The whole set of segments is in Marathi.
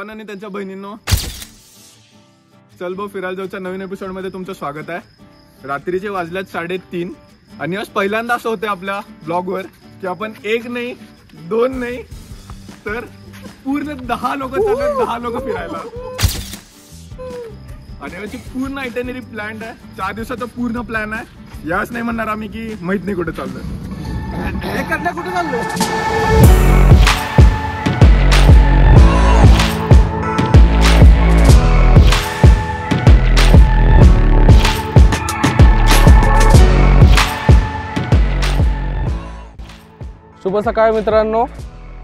भावांनो आणि त्यांच्या बहिणींनो, चल बो फिरायला जाऊच्या नवीन एपिसोड मध्ये तुमचं स्वागत आहे। रात्रीचे वाजल्यात 3:30 आणि आज पहिल्यांदा असं होतं आपल्या ब्लॉग वर की आपण एक नाही, दोन नाही, तर पूर्ण 10 लोक चालले, 10 लोक फिरायला। आणि याची पूर्ण आयटिनरी प्लॅन आहे, 4 दिवसाचा पूर्ण प्लॅन आहे। याच नाही म्हणणार आम्ही की माहित नाही कुठे चाललोय, हे करण्या कुठे चाललोय। शुभ सकाळ मित्रांनो,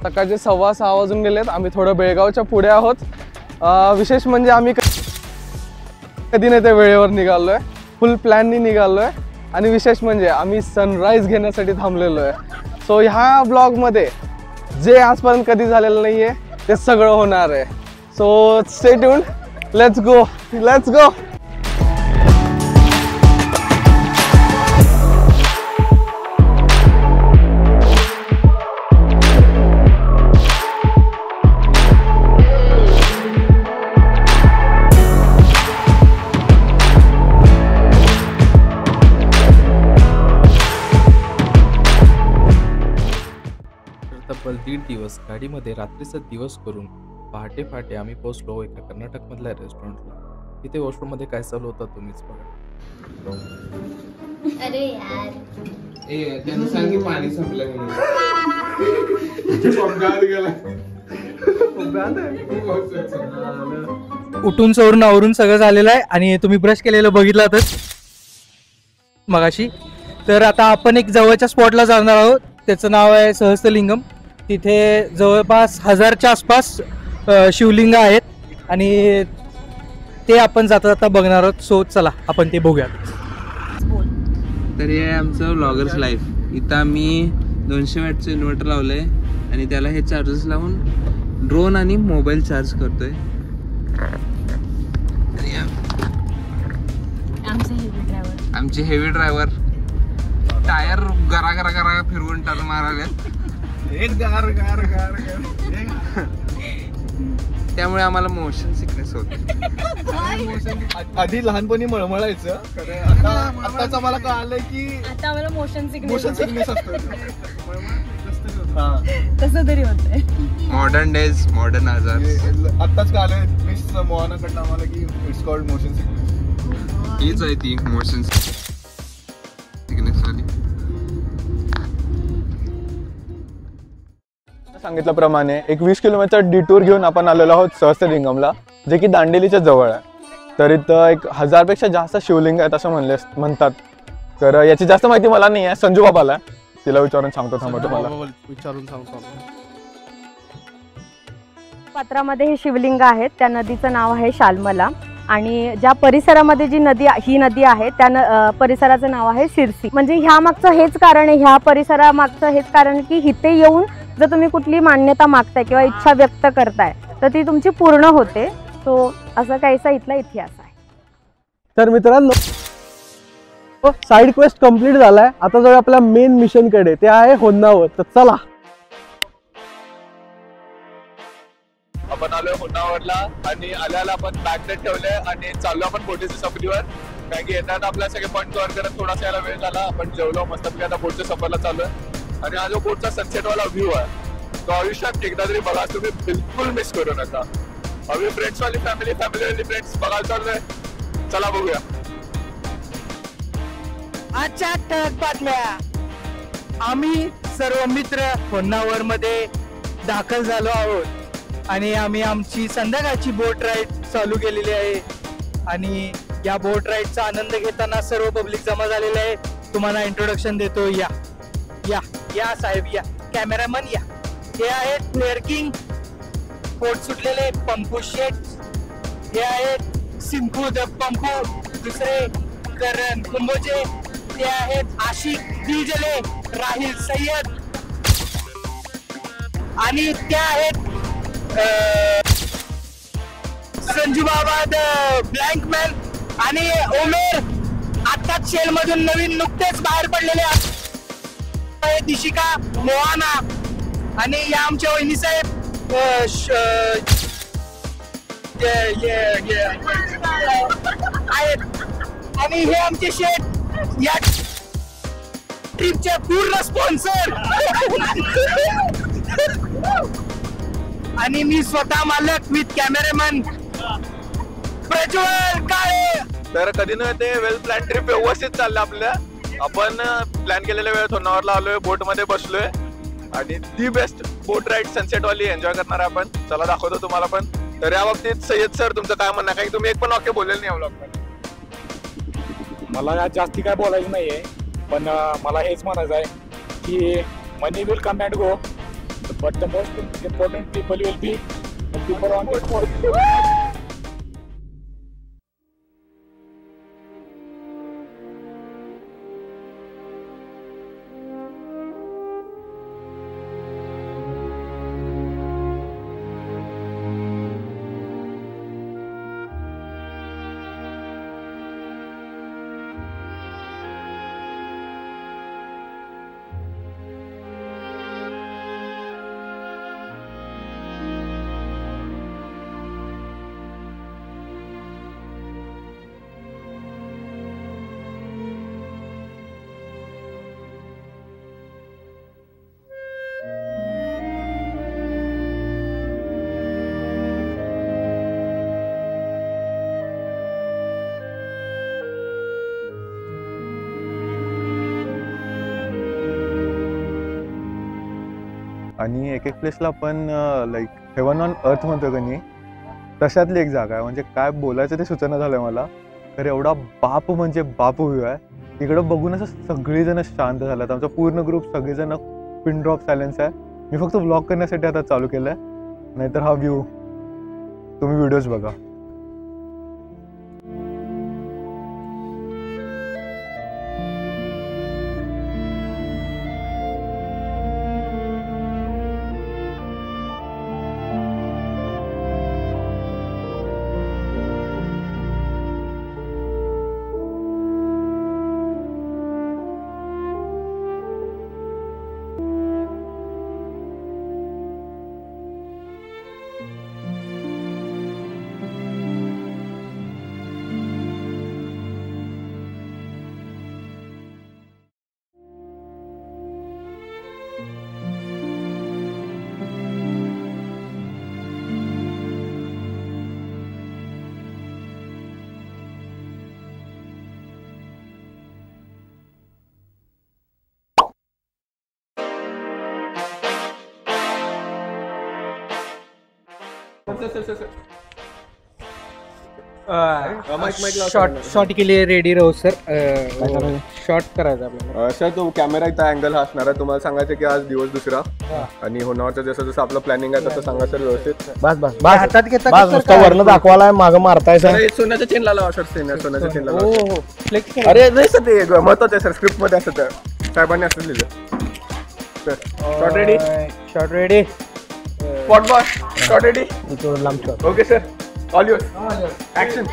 सकाळचे 6:15 वाजून गेलेत। आम्ही थोडं बेळगावच्या पुढे आहोत। विशेष म्हणजे आम्ही कधी नाही त्या वेळेवर निघालोय, फुल प्लॅननी निघालोय आणि विशेष म्हणजे आम्ही सनराइज घेण्यासाठी थांबलेलो आहे। सो ह्या ब्लॉगमध्ये जे आजपर्यंत कधी झालेलं नाहीये ते सगळं होणार आहे। So stay tuned, let's go let's go. तब्बल 1.5 दिवस गाडीमध्ये रात्रीचा दिवस करून पहाटे पहाटे आम्ही पोहोचलो एका कर्नाटकमधल्या रेस्टॉरंटला। तिथे वॉशरूममध्ये काय चालू होतं तुम्हीच बघा। अरे यार, ए त्यांनी सांग की पाणी संपलंय म्हणून। उठून सवरून आवरून सगळं झालेलं आहे आणि तुम्ही ब्रश केलेलं बघितलातच मगाशी। तर आता आपण एक जवळच्या स्पॉटला जाणार आहोत, त्याचं नाव आहे सहस्त्रलिंगम। तिथे जवळपास 1000च्या आसपास शिवलिंग आहेत आणि ते आपण जाता जाता बघणार आहोत। सो चला आपण ते बघूयात। तर हे आहे आमचं व्लॉगर्स लाईफ। इथं आम्ही 200 वॅटचं इन्व्हर्टर लावलंय आणि त्याला हे चार्जेस लावून ड्रोन आणि मोबाईल चार्ज करतोय। आमचे हेवी ड्रायव्हर टायर गरा गरा गरा फिरवून टर्न मारायला, एक गार गार गार गार। त्यामुळे आम्हाला मोशन सिकनेस होत। आधी लहानपणी मळमळायचं, आताच आम्हाला कळालंय की आता आम्हाला मोशन सिकनेस असतो। तसं तरी होतंय। मॉडर्न डेज मॉडर्न आजार। आताच कळालंय मिस मोहनाकडनं आम्हाला की इट्स कॉल्ड मोशन सिकनेस। हीच आहे ती मोशन सिकनेस वाली। सांगितल्याप्रमाणे एक 20 किलोमीटर डिटूर घेऊन आपण आलेलो आहोत सहस्त्रलिंगमला, जे की दांडेलीच्या जवळ आहे। तर इथं एक 1000 पेक्षा जास्त शिवलिंग आहेत असं म्हणतात। तर याची जास्त माहिती मला नाही आहे, संजू बाबाला तिला विचारून सांगतो। विचारून सांगतो। पात्रामध्ये हे शिवलिंग आहेत, त्या नदीचं नाव आहे शाल्मला आणि ज्या परिसरामध्ये जी नदी ही नदी आहे त्या परिसराचं नाव आहे सिरसी। म्हणजे ह्या मागचं हेच कारण आहे, ह्या परिसरामागचं हेच कारण की इथे येऊन जर तुम्ही कुठली मान्यता मागताय किंवा इच्छा व्यक्त करताय तर ती तुमची पूर्ण होते। सो असं काहीसा इथला इतिहास आहे। तर मित्रांनो, साइड क्वेस्ट कंप्लीट झालाय। आता जर आपल्या मेन मिशन कडे, ते आहे होन्नावर। तर चला आपण आलोय होन्नावरला आणि आल्याला आपण बॅकनेट ठेवले आणि चाललो आपण बोटीच्या सफरीवर। कारण की येतात आपल्या सगळे पॉईंट कव्हर करत थोडासा यायला वेळ झाला। आपण जेवलो मस्तपैकी, आता बोटच्या सफरला चाललोय आणि हा जो बोटचा सनसेट वाला व्ह्यू आहे तो आयुष्यात एकदा तरी बघा, तुम्ही बिलकुल मिस करू नका। आम्ही फ्रेंड्स वाली फॅमिली वाली फ्रेंड्स बघायला चाललोय, चला बघूया। आजच्या ठळक बातम्या। आम्ही सर्व मित्र होन्नावर मध्ये दाखल झालो आहोत आणि आम्ही आमची संध्याकाळची बोट राईड चालू केलेली आहे आणि या बोट राईडचा आनंद घेताना सर्व पब्लिक जमा झालेले आहे। तुम्हाला इंट्रोडक्शन देतो, या या या साहेब, या कॅमेरामन या। हे आहेत प्लेअर किंग, पोट सुटलेले पंपू शेट। हे आहेत सिंकू द पंपू, दुसरे करण कुंभोजे। ते आहेत आशिक दिजले, राहिल सय्यद आणि त्या आहेत संजू बाबा द ब्लँक मॅन आणि ओमेर आत्ताच शेल मधून नवीन नुकतेच बाहेर पडलेले आहेत दिशिका मोहाना आणि या आमच्या वहिनी साहेब आहेत. आणि हे आमचे शेठ या ट्रिपचे पूर्ण स्पॉन्सर आणि मी स्वतः मालक विथ कॅमेरामॅन प्रज्वल काळे. तर कधी न ते वेल प्लॅन ट्रिप व्यवस्थित चाललं आपल्या. आपण प्लॅन केलेल्या वेळेत होन्नावरला आलोय, बोट मध्ये बसलोय आणि the best boat ride sunset वाली एन्जॉय करणार आहे आपण. चला दाखवतो तुम्हाला पण. तर या बाबतीत सय्यद सर तुमचं काय म्हणणं, काही तुम्ही एक पण वाक्य बोललेलं नाही ब्लॉग मध्ये. मला जास्ती काय बोलायचं नाहीये, पण मला हेच म्हणायचं आहे की money will come and go, but the most important people will be people on this boat. आणि एक प्लेसला आपण लाईक हेवन ऑन अर्थ म्हणतो का नाही, तशातली एक जागा आहे. म्हणजे काय बोलायचं ते सुचना झालंय मला. तर एवढा बाप म्हणजे बाप व्ह्यू आहे तिकडं बघून. असं सगळेजण शांत झाल्यात. आमचा पूर्ण ग्रुप सगळेजण पिन ड्रॉप सायलेन्स आहे. मी फक्त व्लॉग करण्यासाठी आता चालू केलंय, नाहीतर हा व्ह्यू तुम्ही व्हिडिओज बघा. शॉट के लिए रेडी रहो सर. शॉट करायचा आपल्याला. सर तो कॅमेरा इथं अँगल हा असणार आहे. तुम्हाला सांगायचं की आज दिवस दुसरा आणि होणारचं जसं जसं आपलं प्लॅनिंग आहे तसं सांगा सर व्यवस्थित. बस हातात घेता बस नुसतं वरनं दाखवायला मागं मारताय सर. सोन्याचं चेन लावा सर. सोन्याचं चेन लावा. हो फ्लेक्स. अरे नाही सर, ते महत्वाचं आहे सर. स्क्रिप्ट मध्ये असं तर साहेबांनी असं लिहिलं. Shot ready. Shot ready. Spot boss. Shot ready. लांब shot. Okay sir, all your. Action.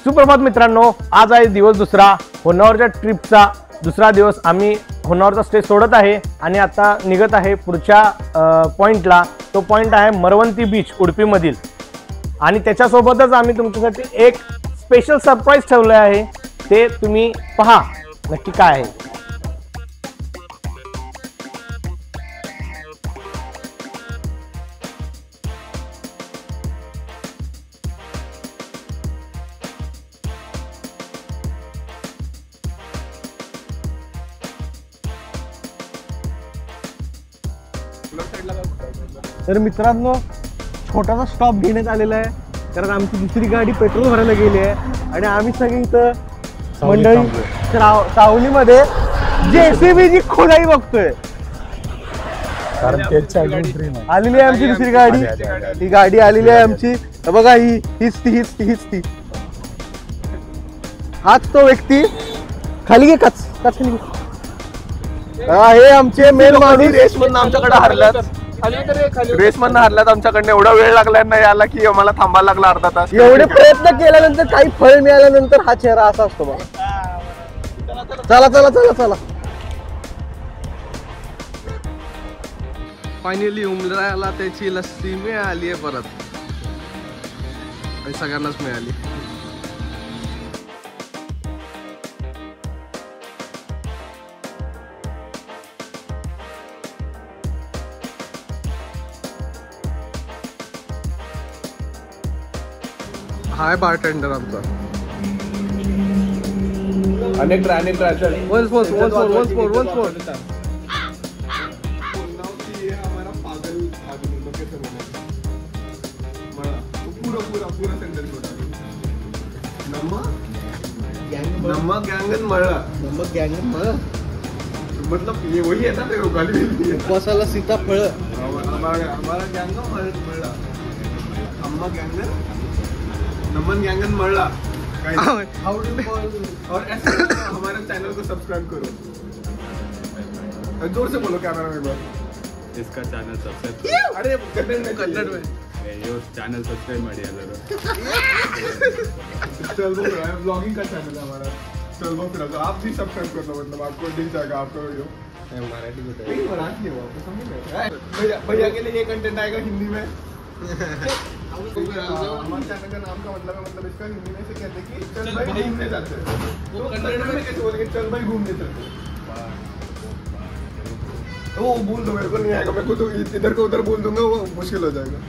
सुप्रभात मित्रांनो, आज आहे दिवस दुसरा, होन्नावरच्या ट्रिपचा दुसरा दिवस. आम्ही होन्नावरचा स्टे सोडत आहे आणि आता निघत आहे पुढच्या पॉईंटला. तो पॉईंट आहे मरवंती बीच उडपीमधील. आणि त्याच्यासोबतच आम्ही तुमच्यासाठी एक स्पेशल सरप्राईज ठेवलं आहे, ते तुम्ही पहा नक्की काय आहे. तर मित्रांनो, छोटासा स्टॉप घेण्यात आलेला आहे, कारण आमची दुसरी गाडी पेट्रोल भरायला गेली आहे आणि आम्ही सगळे इथं मंडळी सावलीमध्ये JCBची खोदाई बघतोय. आलेली आहे आमची दुसरी गाडी. ही गाडी आलेली आहे आमची. बघा, हीच ती. हाच तो व्यक्ती. खाली घे काच खाली घे. हे आमचे मेन माणूस. रेस मधून आमच्याकडे हरल्यात. रेस मधून हरल्यात आमच्याकडनं. एवढा वेळ लागलाय ना याला की आम्हाला थांबायला लागला अर्धा तास. एवढे प्रयत्न केल्यानंतर काही फळ मिळाल्यानंतर हा चेहरा असा असतो बघा. चला. फायनली उमराला त्याची लस्सी मिळाली आहे परत आणि सगळ्यांनाच मिळाली. हाय बारटेंडर आमचा. अनेक चल वन्स मोर पूरा सेंटेंस होता. नमक गैंगन मळा. नमक गैंगन मळा मतलब ये वही है ना तेरे को गाली मिलती है. मसाला सीताफळ. हमारा गैंग मळा. अम्मा गैंगन नमन गैंगन मळा. और ऐसे हमारे चैनल को सब्सक्राइब करो. जोर से बोलो कैमरा में बात. इसका चैनल सब्सक्राइब. अरे कन्नड़ में यो चैनल सब्सक्राइब ಮಾಡಿ ಎಲ್ಲರೂ. चल वो ब्लॉगिंग का चैनल है हमारा. चल वो फिर आप भी सब्सक्राइब कर लो मतलब आपको दिख जाएगा आपका वीडियो. मराठी में मराठी है वो आपको समझ में. भैया के लिए ये कंटेंट आएगा हिंदी में. हमारे चैनल का नाम का मतलब है मतलब इसका हिंदी में से कहते हैं कि चल भाई घूमने जाते हैं. तो कन्नड़ में कैसे बोलेंगे चल भाई घूमने चलते हैं. वो बोल दो मेरे को नहीं आएगा. मैं खुद इधर को उधर बोल दूंगा वो मुश्किल हो जाएगा.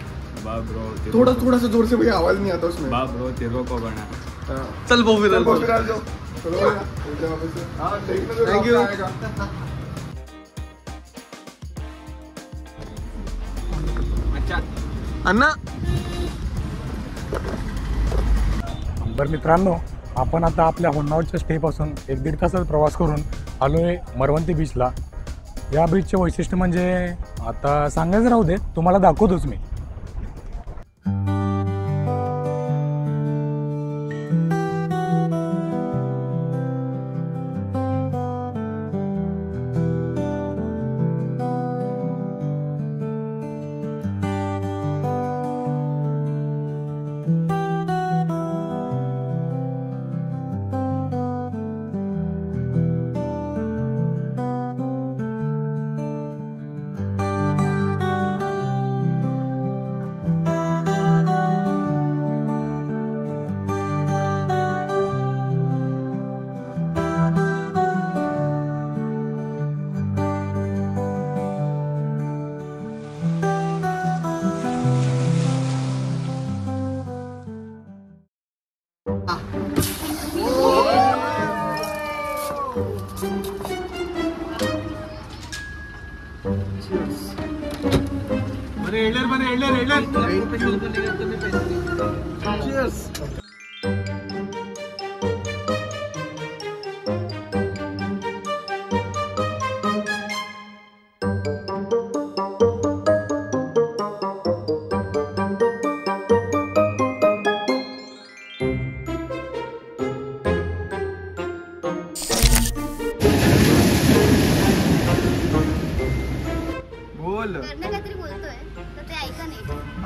थोड़ा सा जोर से भैया आवाज नहीं आता उसमें. ब्रो तेरे को बना. चल वो फिर चलो हाँ देखना जो थैंक यू. आएगा. अण्णा बरं मित्रांनो, आपण आता आपल्या होन्नावरच्या स्टेपासून 1-1.5 तासाचा प्रवास करून आलो आहे मरवंती बीचला. या बीचचे वैशिष्ट्य म्हणजे आता सांगायचं राहू दे, तुम्हाला दाखवतोच मी.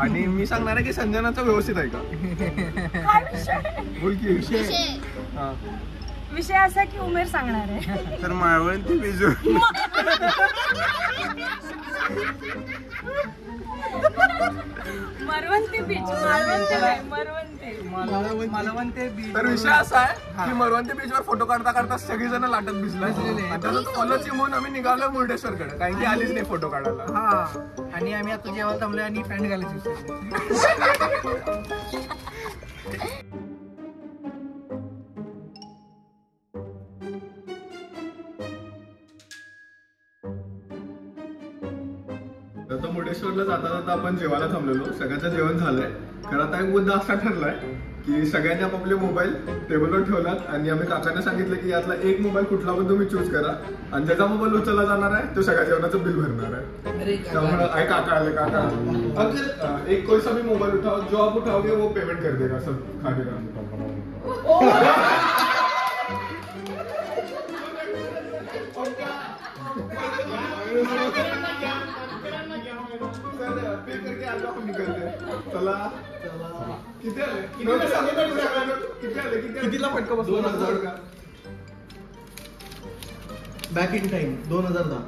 आणि मी सांगणार आहे की संजनाचं व्यवस्थित आहे का. बोल की विषय असा की उमेर सांगणार आहे. तर माळवंती बिजू मरवंती बीच. मालवंती बीच. तर विषय असा आहे की मरवंती बीचवर फोटो काढता काढता सगळी जण लाटत भिजला. फॉलोची म्हणून आम्ही निघालो मुर्डेश्वरकडे कारण की आलीच नाही फोटो काढायला. हा आणि आम्ही आता जेवायला थांबलोय आणि पॅन्ट घालायची. आता मुर्डेश्वरला जाता जाता आपण जेवायला थांबलेलो. सगळ्यांचं जेवण झालंय. खरं आता एक मुद्दा असा ठरलाय की सगळ्यांनी आपापले मोबाईल टेबलवर ठेवलात आणि आम्ही काकांना सांगितलं की यातला एक मोबाईल कुठला पण तुम्ही चूज करा आणि ज्याचा मोबाईल उचलला जाणार आहे तो सगळ्या जेवणाचं बिल भरणार आहे. त्यामुळे काका आले. काका एक कोई सा भी मोबाईल उठाओ जो आप उठाओगे वो पेमेंट कर देगा सब खाने का. पे करके आज आपण निघाले. चला किती आले कितीला फटका बसला. 2000 का. Back in time 2010.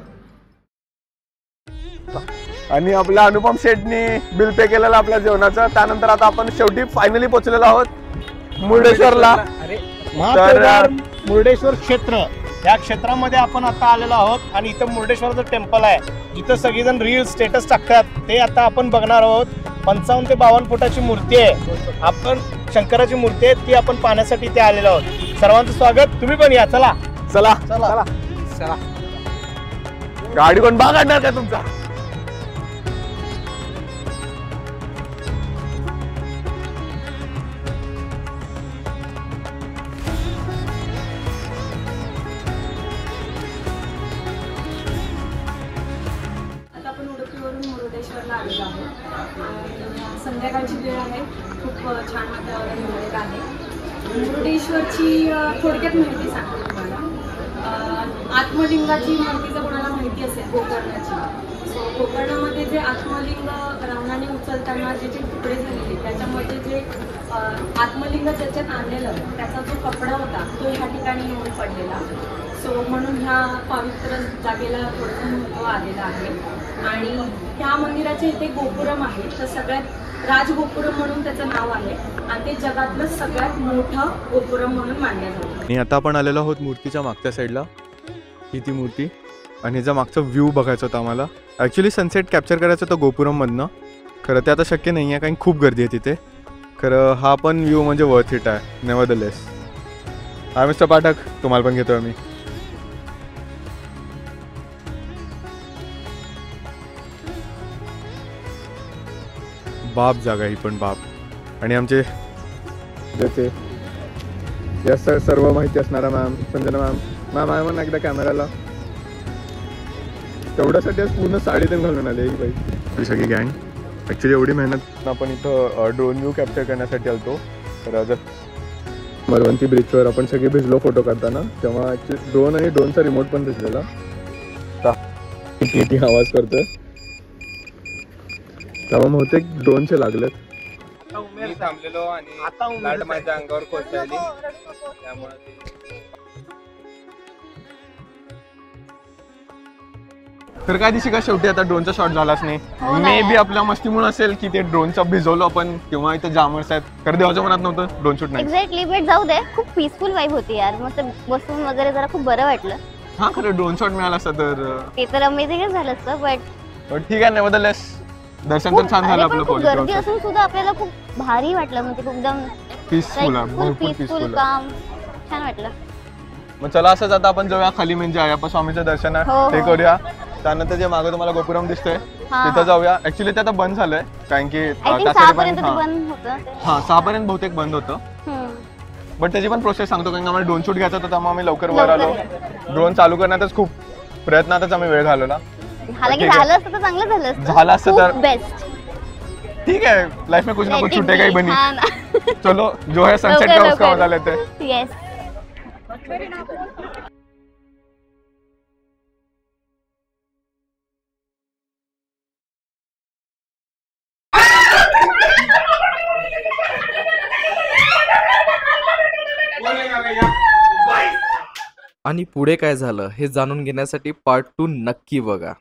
आणि आपल्या अनुपम शेटनी बिल पे केलेलं आपल्या जेवणाचं. त्यानंतर आता आपण शेवटी फायनली पोहोचलेलो आहोत मुर्डेश्वरला. महादेव मुर्डेश्वर क्षेत्र या क्षेत्रामध्ये आपण आता आलेलो आहोत आणि इथं मुर्डेश्वरचं टेम्पल आहे जिथं सगळेजण रील स्टेटस टाकतात ते आता आपण बघणार आहोत. 55 ते 52 फुटाची मूर्ती आहे. आपण शंकराची मूर्ती आहे ती आपण पाहण्यासाठी इथे आलेलो आहोत. सर्वांचं स्वागत. तुम्ही पण या. चला चला चला चला. गाडी कोण भाग काढणार का तुमचा? आता आपण उडुपीवरून मुरुडेश्वरला आलेलो आहोत. संध्याकाळची वेळ आहे. खूप छान वातावरण झालेलं आहे. मुरुडेश्वरची थोडक्यात माहिती सांगते तुम्हाला. आत्मलिंगाची मूर्ती जर कोणाला माहिती असेल गोकर्णाची, सो गोकर्णामध्ये जे आत्मलिंग रावणाने उचलताना जे तुकडे झालेले त्याच्यामध्ये जे आत्मलिंग त्याच्यात आणलेलं त्याचा जो कपडा होता तो ह्या ठिकाणी येऊन पडलेला. सो म्हणून ह्या पवित्र जागेला थोडंसं महत्त्व आलेलं आहे. आणि ह्या मंदिराचे इथे गोपुरम आहे. तर सगळ्यात राजगोपुरम म्हणून त्याचं नाव आहे आणि ते जगातलं सगळ्यात मोठं गोपुरम म्हणून मानलं जातं. आणि आता आपण आलेलो आहोत मूर्तीच्या मागच्या साईडला. ही ती मूर्ती आणि हिचा मागचा व्ह्यू बघायचा होता आम्हाला. ॲक्च्युली सनसेट कॅप्चर करायचं होतं गोपुरममधनं. खरं ते आता शक्य नाही आहे कारण खूप गर्दी आहे तिथे. खरं हा पण व्ह्यू म्हणजे वर्थ इट आहे नेव्हरदलेस. हा मिस्टर पाठक तुम्हाला पण घेतो आम्ही. बाप जागा ही पण बाप. आणि आमचे ज्याचे या सर्व माहिती असणारा मॅम संजना मॅम आहे म्हणून एकदा कॅमेराला. तेवढ्यासाठी आज पूर्ण साडीतून घालून आले ही बाई सगळी गँग. ॲक्च्युली एवढी मेहनत आपण इथं ड्रोन व्ह्यू कॅप्चर करण्यासाठी आलतो. तर आज मरवंती ब्रिजवर आपण सगळे भिजलो फोटो काढताना. तेव्हा ॲक्च्युली ड्रोन आणि ड्रोनचा रिमोट पण भिजलेला. किती आवाज करतोय तेव्हा बहुतेक ड्रोनचे लागलेत. मी थांबलेलो आणि लाट माझ्या अंगावर कोसळली त्यामुळे. तर काय दिशी का शेवटी आता ड्रोनचा शॉट झालाच नाही. मे बी आपल्या मस्तीमुळे असेल की ते ड्रोनचा भिजवलो आपण किंवा इथे जामर्स आहेत. तर देवाच्या मनात नव्हतं ड्रोन शूट नाही. एक्झॅक्टली. बट जाऊ दे. खूप पीसफुल वाईब होती यार. मस्त बसून वगैरे जरा खूप बरं वाटलं. हा खरं ड्रोन शॉट मिळाला असता तर ते तर अमेझिंगच झालं असतं. बट ठीक आहे नेव्हरदलेस दर्शन तर छान झालं आपलं. खूप गर्दी असून सुद्धा आपल्याला खूप भारी वाटलं. म्हणजे खूप एकदम पीसफुल आहे. भरपूर पीसफुल काम छान वाटलं. मग चला असंच आता आपण जाऊया खाली म्हणजे अय्यप्पा स्वामीचं दर्शन आहे ते करूया. त्यानंतर जे मागे तुम्हाला गोपुरम दिसतंय तिथं जाऊया. ऍक्च्युली ते आता बंद झालंय कारण की 6 बहुतेक बंद होतं. बट त्याची पण प्रोसेस सांगतो कारण आम्हाला ड्रोन शूट घ्यायचा होता त्यामुळे आम्ही लवकर वर आलो. ड्रोन चालू करण्यातच खूप प्रयत्नातच आम्ही वेळ घालवला. झालं असतं तर बेस्ट. ठीक है लाइफ में कुछ ना कुछ छूटेगा ही बनी. चलो जो है सनसेट का उसका मजा लेते हैं. यस. आणि पुढे काय झालं हे जाणून घेण्यासाठी पार्ट 2 नक्की बघा.